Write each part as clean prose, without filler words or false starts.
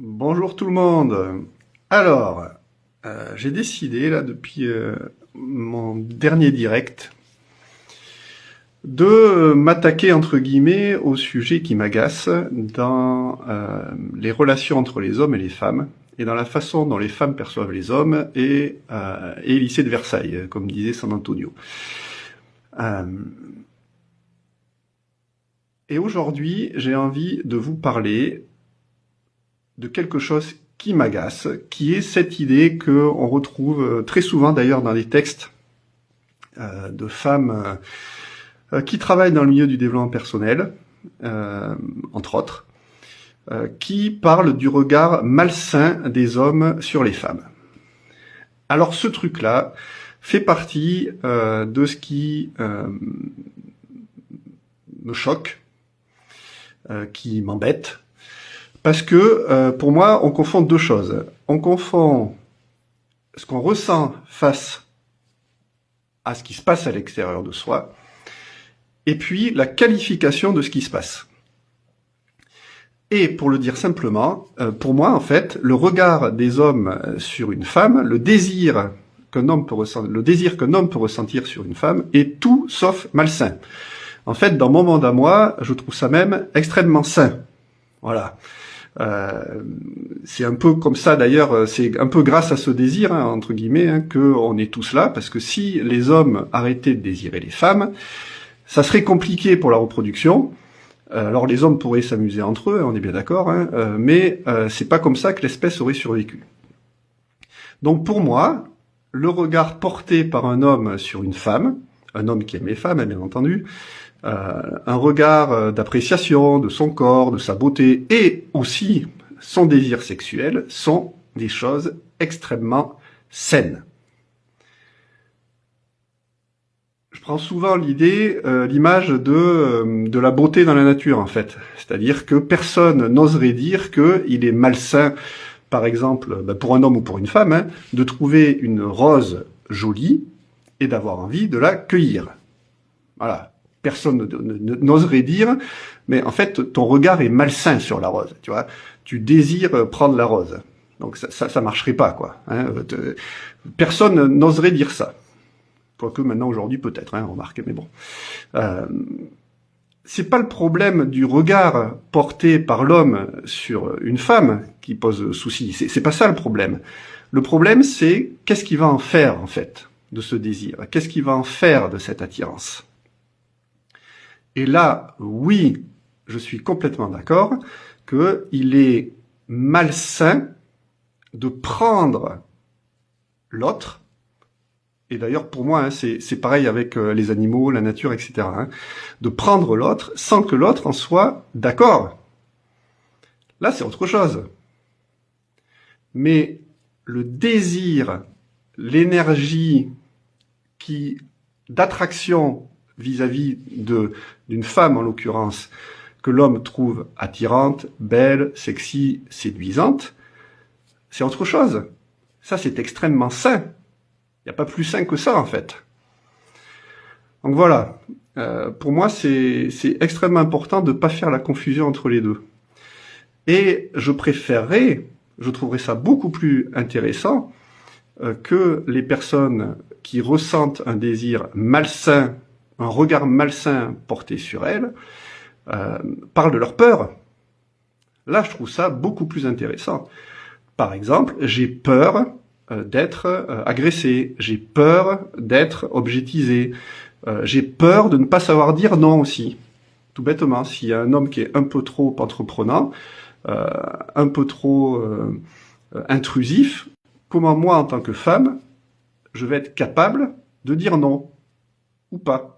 Bonjour tout le monde. Alors, j'ai décidé là depuis mon dernier direct de m'attaquer entre guillemets au sujet qui m'agace dans les relations entre les hommes et les femmes et dans la façon dont les femmes perçoivent les hommes et lycée de Versailles, comme disait San Antonio. Et aujourd'hui, j'ai envie de vous parler de quelque chose qui m'agace, qui est cette idée qu'on retrouve très souvent d'ailleurs dans les textes de femmes qui travaillent dans le milieu du développement personnel, entre autres, qui parlent du regard malsain des hommes sur les femmes. Alors ce truc-là fait partie de ce qui me choque, qui m'embête, parce que pour moi, on confond deux choses. On confond ce qu'on ressent face à ce qui se passe à l'extérieur de soi, et puis la qualification de ce qui se passe. Et pour le dire simplement, pour moi, en fait, le regard des hommes sur une femme, le désir qu'un homme peut ressentir sur une femme, est tout sauf malsain. En fait, dans mon monde à moi, je trouve ça même extrêmement sain. Voilà. C'est un peu comme ça d'ailleurs, c'est un peu grâce à ce désir, hein, entre guillemets, hein, qu'on est tous là, parce que si les hommes arrêtaient de désirer les femmes, ça serait compliqué pour la reproduction. Alors les hommes pourraient s'amuser entre eux, on est bien d'accord, hein, mais c'est pas comme ça que l'espèce aurait survécu. Donc pour moi, le regard porté par un homme sur une femme, un homme qui aime les femmes, bien entendu, un regard d'appréciation de son corps, de sa beauté, et aussi son désir sexuel, sont des choses extrêmement saines. Je prends souvent l'image de la beauté dans la nature, en fait. C'est-à-dire que personne n'oserait dire qu'il est malsain, par exemple, pour un homme ou pour une femme, hein, de trouver une rose jolie et d'avoir envie de la cueillir. Voilà. Personne n'oserait dire, mais en fait, ton regard est malsain sur la rose, tu vois. Tu désires prendre la rose. Donc ça marcherait pas, quoi. Hein. Personne n'oserait dire ça. Quoique maintenant, aujourd'hui, peut-être, hein, remarquez, mais bon. C'est pas le problème du regard porté par l'homme sur une femme qui pose souci. C'est pas ça le problème. Le problème, c'est qu'est-ce qu'il va en faire, en fait, de ce désir. Qu'est-ce qu'il va en faire de cette attirance. Et là, oui, je suis complètement d'accord qu'il est malsain de prendre l'autre, et d'ailleurs pour moi, hein, c'est pareil avec les animaux, la nature, etc., hein, de prendre l'autre sans que l'autre en soit d'accord. Là, c'est autre chose. Mais le désir, l'énergie d'attraction vis-à-vis d'une femme, en l'occurrence, que l'homme trouve attirante, belle, sexy, séduisante, c'est autre chose. Ça, c'est extrêmement sain. Il n'y a pas plus sain que ça, en fait. Donc voilà. Pour moi, c'est extrêmement important de ne pas faire la confusion entre les deux. Et je trouverais ça beaucoup plus intéressant que les personnes qui ressentent un désir malsain, un regard malsain porté sur elles, parlent de leur peur. Là, je trouve ça beaucoup plus intéressant. Par exemple, j'ai peur d'être agressé, j'ai peur d'être objetisé, j'ai peur de ne pas savoir dire non aussi. Tout bêtement, s'il y a un homme qui est un peu trop entreprenant, un peu trop intrusif, comment moi, en tant que femme, je vais être capable de dire non ou pas.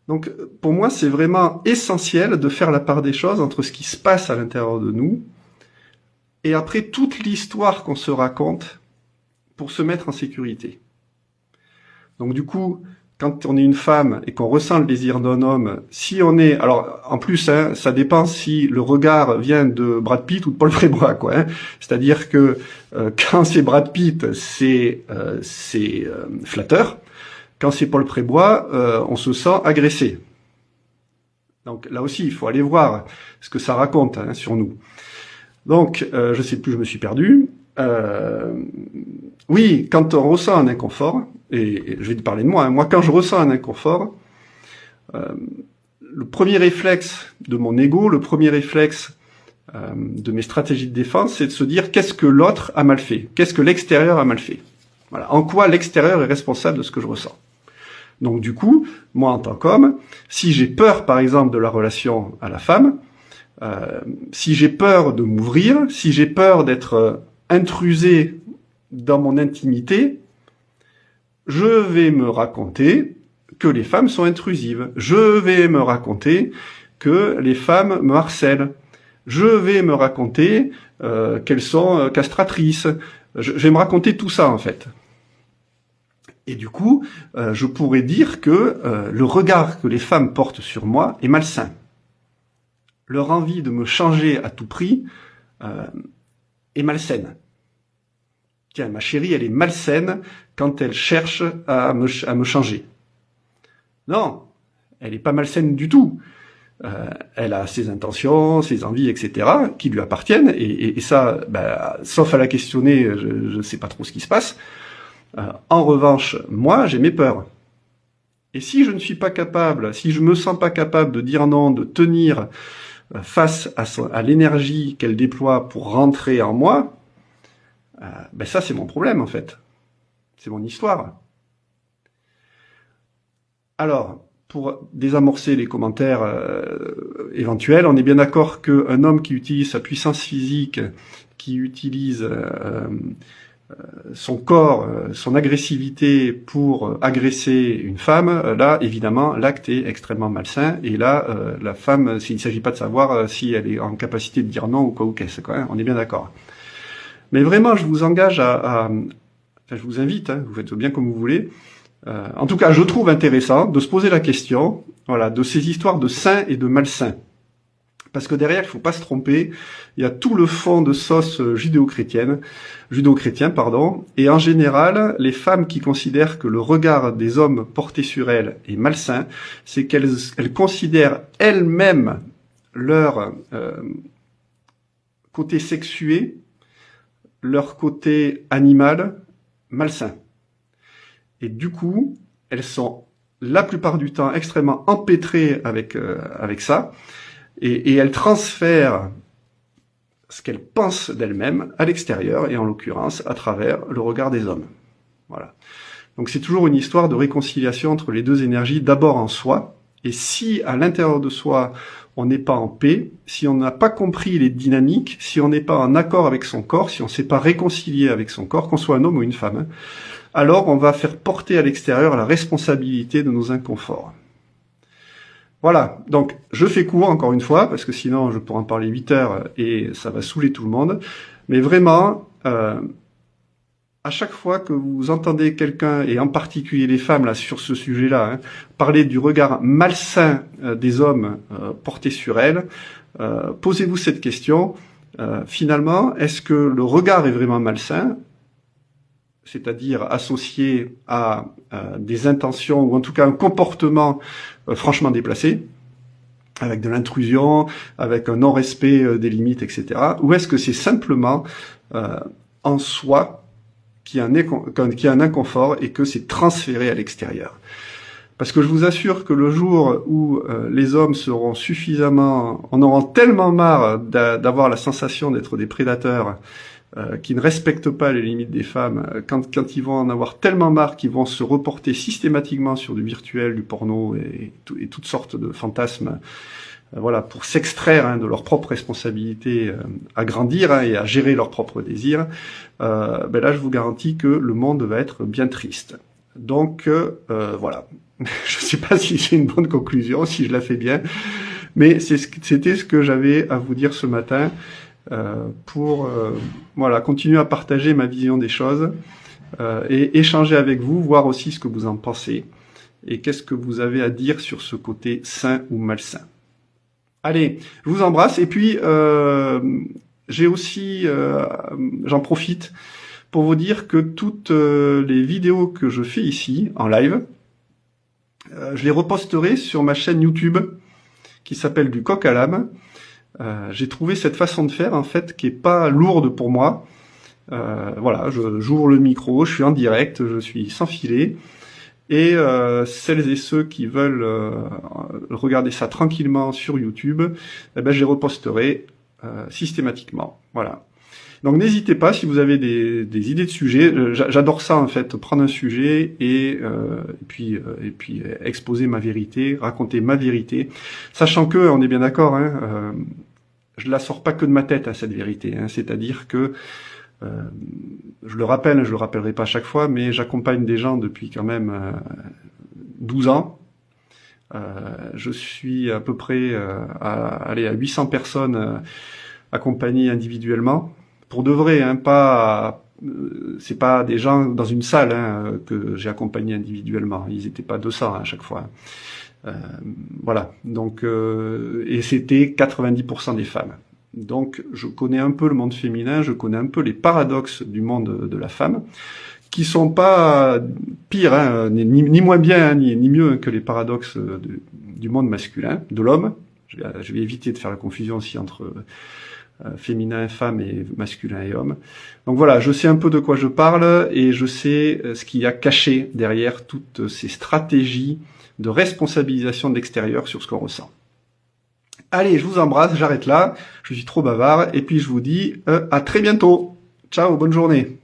Donc, pour moi, c'est vraiment essentiel de faire la part des choses entre ce qui se passe à l'intérieur de nous et après toute l'histoire qu'on se raconte pour se mettre en sécurité. Donc, du coup, quand on est une femme et qu'on ressent le désir d'un homme, si on est... Alors, en plus, hein, ça dépend si le regard vient de Brad Pitt ou de Paul Prébois, quoi. Hein. C'est-à-dire que quand c'est Brad Pitt, c'est flatteur. Quand c'est Paul Prébois, on se sent agressé. Donc là aussi, il faut aller voir ce que ça raconte hein, sur nous. Donc, je sais plus, je me suis perdu. Oui, quand on ressent un inconfort, et je vais te parler de moi, hein, moi quand je ressens un inconfort, le premier réflexe de mon ego, le premier réflexe de mes stratégies de défense, c'est de se dire qu'est-ce que l'autre a mal fait, qu'est-ce que l'extérieur a mal fait. Voilà, en quoi l'extérieur est responsable de ce que je ressens. Donc du coup, moi en tant qu'homme, si j'ai peur par exemple de la relation à la femme, si j'ai peur de m'ouvrir, si j'ai peur d'être intrusé dans mon intimité, je vais me raconter que les femmes sont intrusives. Je vais me raconter que les femmes me harcèlent. Je vais me raconter qu'elles sont castratrices. Je vais me raconter tout ça en fait. Et du coup, je pourrais dire que le regard que les femmes portent sur moi est malsain. Leur envie de me changer à tout prix est malsaine. Tiens, ma chérie, elle est malsaine quand elle cherche à me changer. Non, elle n'est pas malsaine du tout. Elle a ses intentions, ses envies, etc., qui lui appartiennent, et ça, sauf à la questionner, je ne sais pas trop ce qui se passe. En revanche, moi, j'ai mes peurs. Et si je ne suis pas capable, si je me sens pas capable de dire non, de tenir face à l'énergie qu'elle déploie pour rentrer en moi, ça c'est mon problème en fait. C'est mon histoire. Alors, pour désamorcer les commentaires éventuels, on est bien d'accord qu'un homme qui utilise sa puissance physique, qui utilise son corps, son agressivité pour agresser une femme, là, évidemment, l'acte est extrêmement malsain. Et là, la femme, il ne s'agit pas de savoir si elle est en capacité de dire non ou quoi ou qu'est-ce, quoi, hein, on est bien d'accord. Mais vraiment, je vous engage enfin, je vous invite, hein, vous faites bien comme vous voulez. En tout cas, je trouve intéressant de se poser la question, voilà, de ces histoires de saint et de malsain. Parce que derrière, il ne faut pas se tromper, il y a tout le fond de sauce judéo-chrétien, et en général, les femmes qui considèrent que le regard des hommes porté sur elles est malsain, c'est qu'elles considèrent elles-mêmes leur côté sexué, leur côté animal, malsain. Et du coup, elles sont la plupart du temps extrêmement empêtrées avec ça, et elles transfèrent ce qu'elles pensent d'elles-mêmes à l'extérieur, et en l'occurrence à travers le regard des hommes. Voilà. Donc c'est toujours une histoire de réconciliation entre les deux énergies, d'abord en soi, et si à l'intérieur de soi on n'est pas en paix, si on n'a pas compris les dynamiques, si on n'est pas en accord avec son corps, si on ne s'est pas réconcilié avec son corps, qu'on soit un homme ou une femme, alors on va faire porter à l'extérieur la responsabilité de nos inconforts. Voilà, donc je fais court encore une fois, parce que sinon je pourrais en parler 8 heures et ça va saouler tout le monde. Mais vraiment, à chaque fois que vous entendez quelqu'un, et en particulier les femmes là sur ce sujet-là, hein, parler du regard malsain des hommes portés sur elles, posez-vous cette question. Finalement, est-ce que le regard est vraiment malsain ? C'est-à-dire associé à des intentions, ou en tout cas un comportement franchement déplacé, avec de l'intrusion, avec un non-respect des limites, etc. Ou est-ce que c'est simplement en soi qu'il y a un inconfort et que c'est transféré à l'extérieur? Parce que je vous assure que le jour où les hommes seront suffisamment, en auront tellement marre d'avoir la sensation d'être des prédateurs, qui ne respectent pas les limites des femmes, quand ils vont en avoir tellement marre qu'ils vont se reporter systématiquement sur du virtuel, du porno et toutes sortes de fantasmes, voilà, pour s'extraire de leur propre responsabilité à grandir et à gérer leurs propres désirs, là je vous garantis que le monde va être bien triste. Donc voilà, je sais pas si c'est une bonne conclusion, si je la fais bien, mais c'était ce que j'avais à vous dire ce matin. Pour voilà, continuer à partager ma vision des choses et échanger avec vous, voir aussi ce que vous en pensez et qu'est-ce que vous avez à dire sur ce côté sain ou malsain. Allez, je vous embrasse et puis j'ai aussi, j'en profite pour vous dire que toutes les vidéos que je fais ici en live, je les reposterai sur ma chaîne YouTube qui s'appelle Du Coq à l'âme. J'ai trouvé cette façon de faire, en fait, qui est pas lourde pour moi. Voilà, j'ouvre le micro, je suis en direct, je suis sans filet. Et celles et ceux qui veulent regarder ça tranquillement sur YouTube, eh ben, je les reposterai systématiquement. Voilà. Donc n'hésitez pas si vous avez des idées de sujets. J'adore ça en fait, prendre un sujet et puis exposer ma vérité, raconter ma vérité, sachant que on est bien d'accord, hein, je la sors pas que de ma tête cette vérité. Hein, c'est-à-dire que je le rappelle, je le rappellerai pas à chaque fois, mais j'accompagne des gens depuis quand même 12 ans. Je suis à peu près à 800 personnes accompagnées individuellement. Pour de vrai, hein, c'est pas des gens dans une salle que j'ai accompagnés individuellement. Ils étaient pas 200 à chaque fois. Voilà. Donc et c'était 90% des femmes. Donc je connais un peu le monde féminin, je connais un peu les paradoxes du monde de la femme, qui sont pas pires, hein, ni moins bien, hein, ni mieux que les paradoxes du monde masculin, de l'homme. Je vais éviter de faire la confusion aussi entre féminin, femme et masculin et homme. Donc voilà, je sais un peu de quoi je parle et je sais ce qu'il y a caché derrière toutes ces stratégies de responsabilisation de l'extérieur sur ce qu'on ressent. Allez, je vous embrasse, j'arrête là, je suis trop bavard et puis je vous dis à très bientôt. Ciao, bonne journée.